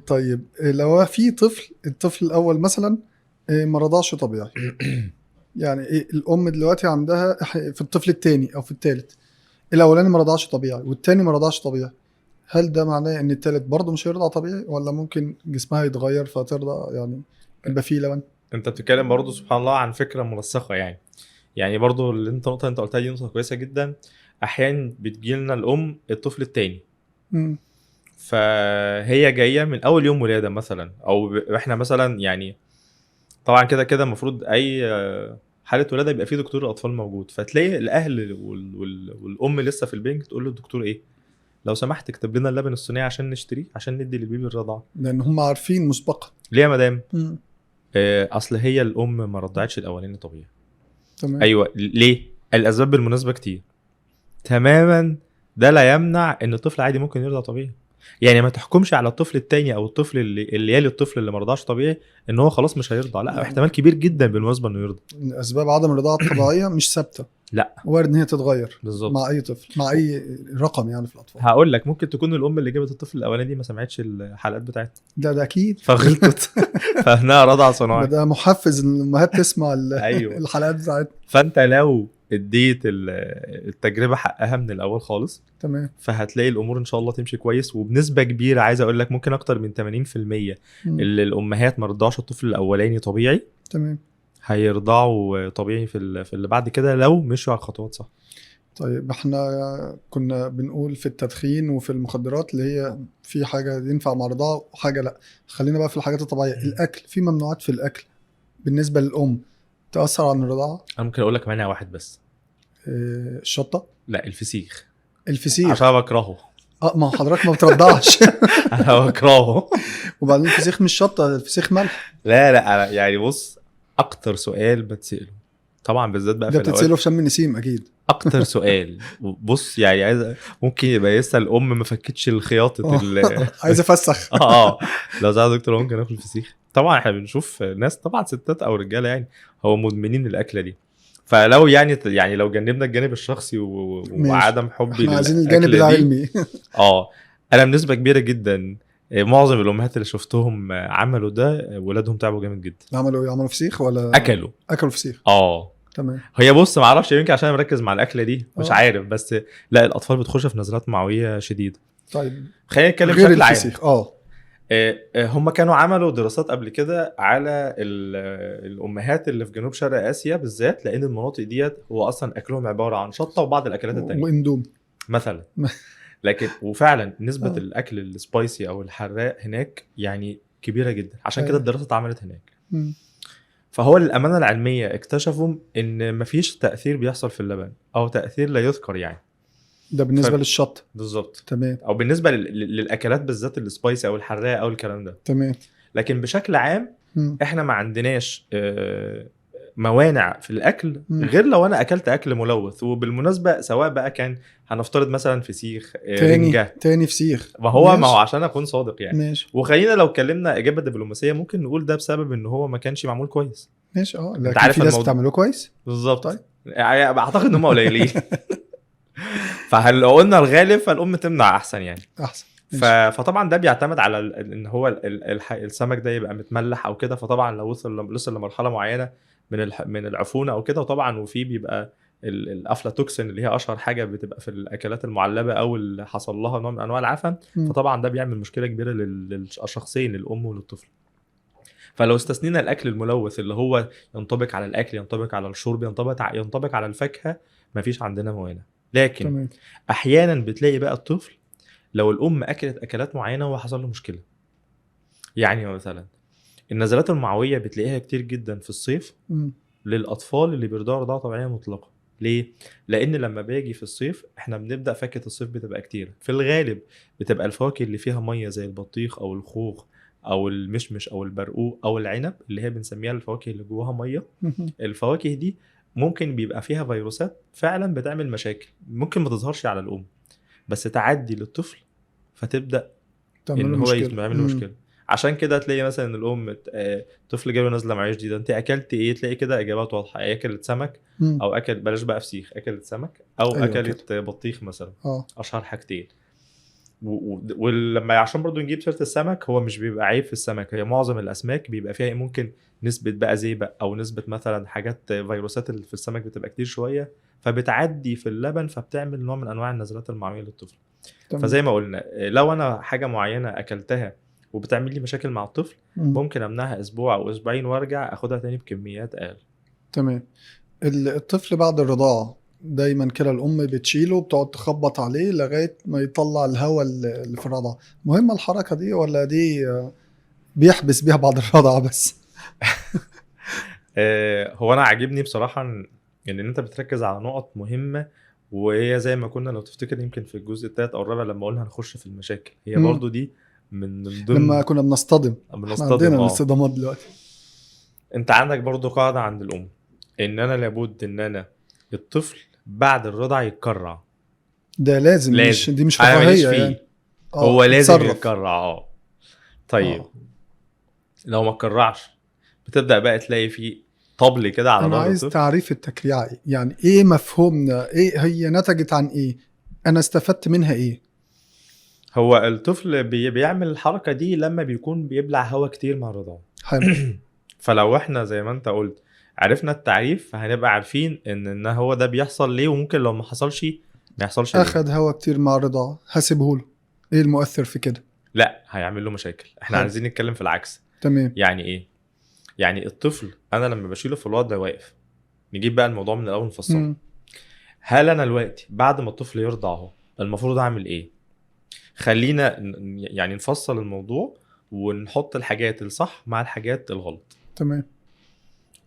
طيب لو في الطفل الأول مثلا ما رضعش طبيعي، يعني الأم دلوقتي عندها في الطفل التاني أو في التالت، الأولاني ما رضعش طبيعي والتاني ما رضعش طبيعي، هل ده معناه إن التالت برضه مش هيرضع طبيعي ولا ممكن جسمها يتغير فترضع يعني يبقى فيه لبن؟ انت بتتكلم برضو سبحان الله عن فكره مرسخه يعني برضو اللي انت قلتها دي نقطه كويسه جدا. احيانا بتجيلنا الام الطفل التاني، مم. فهي جايه من اول يوم ولاده مثلا، او احنا مثلا يعني طبعا كده كده المفروض اي حاله ولاده يبقى فيه دكتور الاطفال موجود، فتلاقي الاهل والام لسه في البنك تقول للدكتور ايه، لو سمحت اكتب لنا اللبن الصناعي عشان نشتريه عشان ندي للبيبي الرضاعه. لأن هم عارفين مسبقا. ليه يا مدام؟ مم. اصل هي الام ما رضعتش الاولاني طبيعي. تمام. ايوه ليه؟ الاسباب بالمناسبه كتير تماما. ده لا يمنع ان الطفل عادي ممكن يرضع طبيعي. يعني ما تحكمش على الطفل التاني او الطفل اللي يلي الطفل اللي ما رضعش طبيعي ان هو خلاص مش هيرضع. لا، يعني احتمال كبير جدا بالمناسبه انه يرضع. أسباب عدم الرضاعة الطبيعية مش ثابتة، لا، وارد إن هي تتغير مع بالظبط. أي طفل، مع أي رقم يعني في الأطفال. هقول لك ممكن تكون الام اللي جابت الطفل الاولاني دي ما سمعتش الحلقات بتاعتنا ده أكيد. فغلطت فانها رضع ما صناعي. ده محفز إن الأمهات تسمع ايوه. الحلقات بتاعتنا. فانت لو اديت التجربه حقها من الاول خالص، تمام. فهتلاقي الامور ان شاء الله تمشي كويس. وبنسبه كبيره عايز اقول لك ممكن اكتر من 80% مم. اللي الامهات ما رضعش الطفل الاولاني طبيعي تمام. هيرضعوا طبيعي في اللي بعد كده لو مشوا على الخطوات صح. طيب احنا كنا بنقول في التدخين وفي المخدرات اللي هي في حاجة ينفع مع الرضاعة وحاجة لا، خلينا بقى في الحاجات الطبيعية. الأكل، في ممنوعات في الأكل بالنسبة للأم تأثر عن الرضاعة؟ انا ممكن اقول لك مانع واحد بس. الشطة. لا، الفسيخ. عشان الفسيخ. بكرهه. اه، ما حضرتك ما بترضعش. انا بكرهه. وبعدين الفسيخ مش شطة، الفسيخ ملح. لا لا، أنا يعني بص، اكتر سؤال بتسأله طبعا بالذات بقى ده في الاوقات، بتتسأله في شم النسيم أكيد. اكتر سؤال بص يعني عايز، ممكن يبقى يسأل ام ما فكتش الخياطة عايز أفسخ. اه لو زي دكتور ممكن اكل فسيخ. طبعا احنا بنشوف ناس طبعا ستات او رجاله يعني هو مدمنين الاكله دي. فلو يعني لو جنبنا الجانب الشخصي ماشي، وعدم حبي احنا عايزين الجانب للاكله دي، العلمي. اه انا بنسبه كبيره جدا معظم الامهات اللي شفتهم عملوا ده ولادهم تعبوا جامد جدا. عملوا ايه؟ عملوا فسيخ ولا اكلوا. أكلوا فسيخ؟ اه تمام. هي بص ما اعرفش، يمكن عشان أنا مركز مع الاكله دي مش اه. عارف، بس لا، الاطفال بتخش في نزلات معويه شديده. طيب خلينا نتكلم غير بشكل عام. الفسيخ اه. هم كانوا عملوا دراسات قبل كده على الامهات اللي في جنوب شرق اسيا بالذات، لان المناطق ديت هو اصلا اكلهم عباره عن شطه وبعض الاكلات التانية واندومي. مثلا. لكن وفعلا نسبه اه. الاكل السبايسي او الحراق هناك يعني كبيره جدا، عشان كده ايوه. الدراسه اتعملت هناك. مم. فهو للامانه العلميه اكتشفوا ان مفيش تاثير بيحصل في اللبن او تاثير لا يذكر يعني. ده بالنسبة للشط. بالظبط. تمام. او بالنسبه للاكلات بالذات السبايسي او الحراق او الكلام ده. تمام. لكن بشكل عام مم. احنا ما عندناش موانع في الاكل مم. غير لو انا اكلت اكل ملوث. وبالمناسبه سواء بقى كان هنفترض مثلا فسيخ، رنجه. تاني فسيخ. ما هو ماشي. عشان اكون صادق يعني. ماشي. وخلينا لو اتكلمنا اجابه دبلوماسيه ممكن نقول ده بسبب ان هو ما كانش معمول كويس. ماشي اه، انت لكن في عارف ناس الموضوع. بتعمله كويس. طيب. بالظبط. يعني اعتقد ان هم قليلين. فهل لو قلنا الغالب فالام تمنع احسن يعني. احسن. ماشي. فطبعا ده بيعتمد على ان هو السمك ده يبقى متملح او كده. فطبعا لو وصل لمرحله معينه من العفونه او كده، وطبعا وفي بيبقى الافلاتوكسين اللي هي اشهر حاجه بتبقى في الاكلات المعلبه او اللي حصل لها نوع من انواع العفن. مم. فطبعا ده بيعمل مشكله كبيره للشخصين، للام وللطفل. فلو استثنينا الاكل الملوث اللي هو ينطبق على الاكل، ينطبق على الشرب، ينطبق على الفاكهه، مفيش عندنا موانع. لكن تمام. احيانا بتلاقي بقى الطفل لو الام اكلت اكلات معينه وحصل له مشكله. يعني مثلا النزلات المعويه بتلاقيها كتير جدا في الصيف مم. للاطفال اللي بيرضعوا رضاعه طبيعيه مطلقه. ليه؟ لان لما باجي في الصيف احنا بنبدا فاكهه الصيف بتبقى كتير في الغالب. بتبقى الفواكه اللي فيها ميه زي البطيخ او الخوخ او المشمش او البرقوق او العنب اللي هي بنسميها الفواكه اللي جواها ميه. مم. الفواكه دي ممكن بيبقى فيها فيروسات فعلا بتعمل مشاكل، ممكن ما تظهرش على الام بس تعدي للطفل، فتبدا ان تعمله هو مشكلة. يعمل له مم. مشكله. عشان كده تلاقي مثلا الام طفل جاله نزله معويه جديده، انت اكلت ايه؟ تلاقي كده اجابات واضحه، اكلت سمك مم. او بلاش بقى فسيخ، اكلت سمك او ايوه كده. اكلت بطيخ مثلا. اه. اشهر حاجتين. ولما عشان برضو نجيب سيره السمك، هو مش بيبقى عيب في السمك، هي معظم الاسماك بيبقى فيها ممكن نسبه بقى زيبق او نسبه مثلا حاجات فيروسات اللي في السمك بتبقى كتير شويه، فبتعدي في اللبن فبتعمل نوع من انواع النزلات المعويه للطفل. تمام. فزي ما قلنا لو انا حاجه معينه اكلتها وبتعمل لي مشاكل مع الطفل، مم. ممكن امنعها اسبوع او اسبوعين وارجع اخدها تاني بكميات اقل. تمام. الطفل بعد الرضاعة دايما كده الأم بتشيله وبتقعد تخبط عليه لغاية ما يطلع الهواء اللي في الرضاعة. مهمة الحركة دي ولا دي بيحبس بيها بعد الرضاعة بس؟ هو انا عاجبني بصراحه ان انت بتركز على نقط مهمه، وهي زي ما كنا لو تفتكر يمكن في الجزء الثالث او الرابع لما قلنا هنخش في المشاكل، هي مم. برضو دي من لما ضمن كنا بنصطدم، احنا بنصطدم. عندنا الاصطدامات دلوقتي. انت عندك برضو قاعده عند الام ان انا لابد ان انا الطفل بعد الرضع يتكرع. ده لازم، مش لازم، دي مش انا ماليش رفاهية فيه، يعني. هو لازم يتصرف. يتكرع. طيب اه لو ما اتكرعش بتبدا بقى تلاقي فيه طبل كده على انا ظهر عايز الطفل. تعريف التكريع إيه؟ يعني ايه مفهومنا، ايه هي نتجت عن ايه، انا استفدت منها ايه؟ هو الطفل بيعمل الحركه دي لما بيكون بيبلع هواء كتير مع الرضاعه. حلو. فلو احنا زي ما انت قلت عرفنا التعريف، فهنبقى عارفين ان هو ده بيحصل ليه، وممكن لو ما حصلش ما يحصلش ليه. اخد هوا كتير مع الرضاعة، هسيبه له، ايه المؤثر في كده؟ لا، هيعمل له مشاكل. احنا حلو. عايزين نتكلم في العكس. تمام. يعني ايه؟ يعني الطفل انا لما بشيله في الوضع واقف، نجيب بقى الموضوع من الاول نفصله. مم. هل انا دلوقتي بعد ما الطفل يرضع اهو المفروض اعمل ايه؟ خلينا يعني نفصل الموضوع ونحط الحاجات الصح مع الحاجات الغلط. تمام.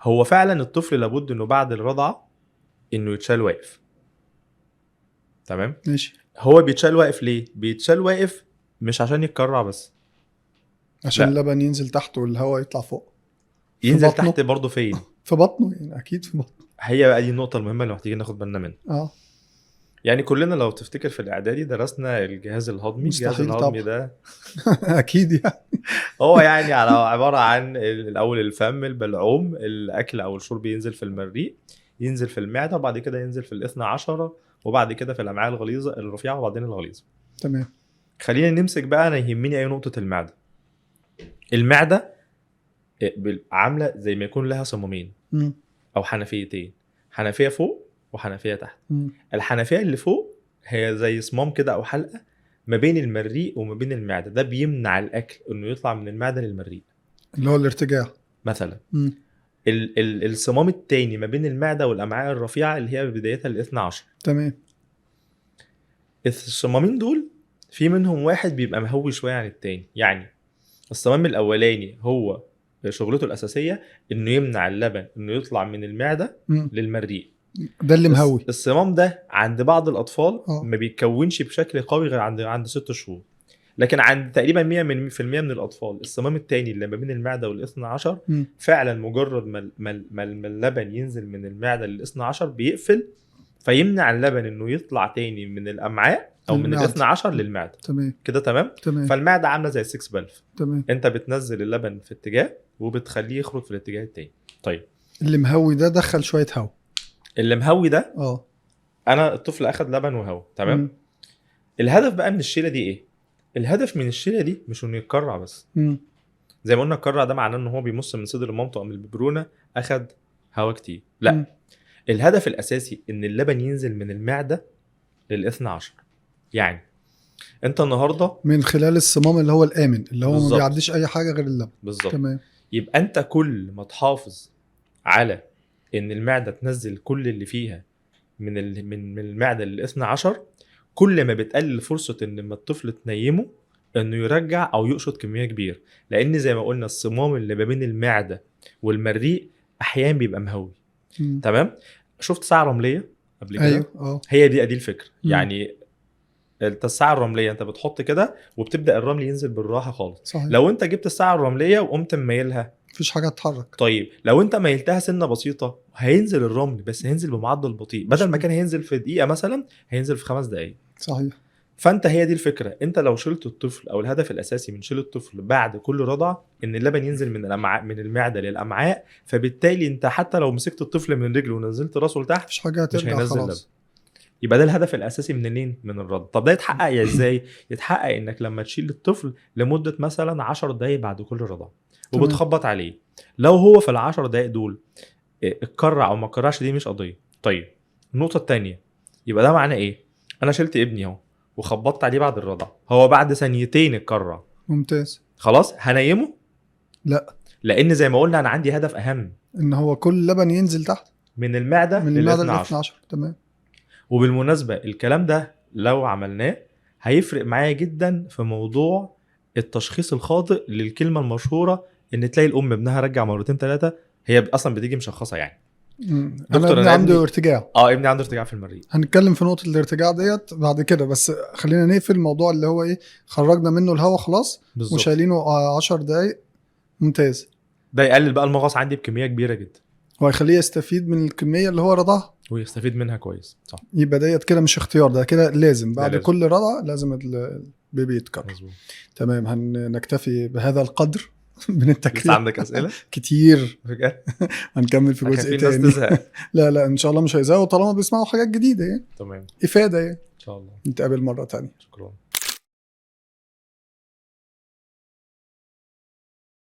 هو فعلا الطفل لابد انه بعد الرضعه انه يتشال واقف. تمام. ماشي. هو بيتشال واقف ليه؟ بيتشال واقف مش عشان يتكرع بس، عشان لا، اللبن ينزل تحت والهواء يطلع فوق. في ينزل بطنه. تحت برضه. فين؟ في بطنه يعني، اكيد في بطنه. هي بقى دي النقطه المهمه اللي محتاجين ناخد بالنا منها. اه يعني كلنا لو تفتكر في الاعدادي درسنا الجهاز الهضمي. الجهاز مستحيل الهضمي طبعا. ده اكيد يعني. هو يعني على عباره عن الاول الفم، البلعوم، الاكل او الشرب ينزل في المريء، ينزل في المعده، وبعد كده ينزل في الاثنى عشرة، وبعد كده في الامعاء الغليظه الرفيعه، وبعدين الغليظه. تمام. خلينا نمسك بقى، انا يهمني اي نقطه المعده. المعده عامله زي ما يكون لها صمامين مم. او حنفيتين، حنفيه فوق وحنفيه تحت. مم. الحنفيه اللي فوق هي زي صمام كده او حلقه ما بين المريء وما بين المعده، ده بيمنع الاكل انه يطلع من المعده للمريء اللي هو الارتجاع. مثلا. مم. الصمام التاني ما بين المعده والامعاء الرفيعه اللي هي بدايتها الاثنى عشر. تمام. الصمامين دول في منهم واحد بيبقى مهوي شويه عن التاني. يعني الصمام الاولاني هو شغلته الاساسيه انه يمنع اللبن انه يطلع من المعده مم. للمريء. ده اللي مهوي. الصمام ده عند بعض الاطفال اه ما بيتكونش بشكل قوي غير عند 6 شهور، لكن عند تقريبا 100% من الاطفال الصمام الثاني اللي ما بين المعده والاثنى عشر مم. فعلا مجرد ما اللبن ينزل من المعده للاثنى عشر بيقفل، فيمنع اللبن انه يطلع تاني من الامعاء او من المعدة. الاثنى عشر للمعده. تمام. كده تمام. تمام. فالمعده عامله زي 6 بلف، تمام. انت بتنزل اللبن في اتجاه وبتخليه يخرج في الاتجاه التاني. طيب اللي مهوي ده دخل شوية هوا. اللي مهوي ده اه انا الطفل اخد لبن وهو تمام. مم. الهدف بقى من الشيله دي ايه؟ الهدف من الشيله دي مش انه يتكرع بس. مم. زي ما قلنا الكرع ده معناه ان هو بيمص من صدر مامته او من الببرونه اخد هواء كتير. لا، مم. الهدف الاساسي ان اللبن ينزل من المعده للاثنى عشر. يعني انت النهارده من خلال الصمام اللي هو الآمن، اللي هو بالظبط. ما بيعديش أي حاجة غير اللبن. بالظبط. تمام. يبقى انت كل ما تحافظ على ان المعده تنزل كل اللي فيها من المعده للاثنى عشر، كل ما بتقلل فرصه ان لما الطفل تنيمه انه يرجع او يقشط كميه كبيره، لان زي ما قلنا الصمام اللي ما بين المعده والمريء احيانا بيبقى مهوي. مم. تمام. شفت ساعه رمليه قبل كده؟ ايوه اه. هي دي الفكره. مم. يعني الساعه الرمليه انت بتحط كده وبتبدا الرمل ينزل بالراحه خالص. صحيح. لو انت جبت الساعه الرمليه وقمت مميلها، مفيش حاجة تتحرك. طيب لو انت ميلتها سنه بسيطه هينزل الرمل، بس هينزل بمعدل بطيء، بدل ما كان هينزل في دقيقه مثلا هينزل في 5 دقائق. صحيح. فانت هي دي الفكره. انت لو شلت الطفل او الهدف الاساسي من شيل الطفل بعد كل رضعه ان اللبن ينزل من الامعاء من المعده للامعاء، فبالتالي انت حتى لو مسكت الطفل من رجله ونزلت راسه لتحت مفيش حاجة مش هترجع هينزل خلاص. لبن. يبقى ده الهدف الاساسي من الرضع. طب ده يتحقق ازاي؟ يتحقق انك لما تشيل الطفل لمده مثلا 10 دقائق بعد كل رضعه تمام. وبتخبط عليه، لو هو في ال10 دقائق دول اتكرع او ما اتكرعش دي مش قضيه. طيب النقطه الثانيه، يبقى ده معناه ايه؟ انا شلت ابني اهو وخبطت عليه بعد الرضع، هو بعد ثانيتين اتكرع، ممتاز. خلاص هنيمه؟ لا، لان زي ما قلنا انا عندي هدف اهم ان هو كل لبن ينزل تحت من المعده من المعده لل ل 12. 12. تمام. وبالمناسبه الكلام ده لو عملناه هيفرق معايا جدا في موضوع التشخيص الخاطئ للكلمه المشهوره ان تلاقي الام ابنها رجع مرتين ثلاثه، هي اصلا بتيجي مشخصه يعني. انا دكتور ابني عنده ارتجاع. ابني عنده ارتجاع في المريء. هنتكلم في نقطه الارتجاع ديت بعد كده، بس خلينا نقفل الموضوع اللي هو ايه، خرجنا منه الهواء خلاص بالظبط. وشايلينه 10 دقايق. ممتاز. ده يقلل بقى المغص عندي بكميه كبيره جدا وهيخليه يستفيد من الكميه اللي هو رضاها، ويستفيد منها كويس. صح. يبقى ديت كده مش اختيار، ده كده لازم بعد لازم. كل رضعه لازم البيبي يتكرر. مظبوط. تمام، هنكتفي بهذا القدر من لسه التكليف. عندك اسئله كتير، بجد؟ هنكمل في جزء في الناس تاني. تزهق. لا ان شاء الله مش هيزهقوا طالما بيسمعوا حاجات جديده يعني، تمام افاده يعني. ان شاء الله. نتقابل مره تانية. شكرا.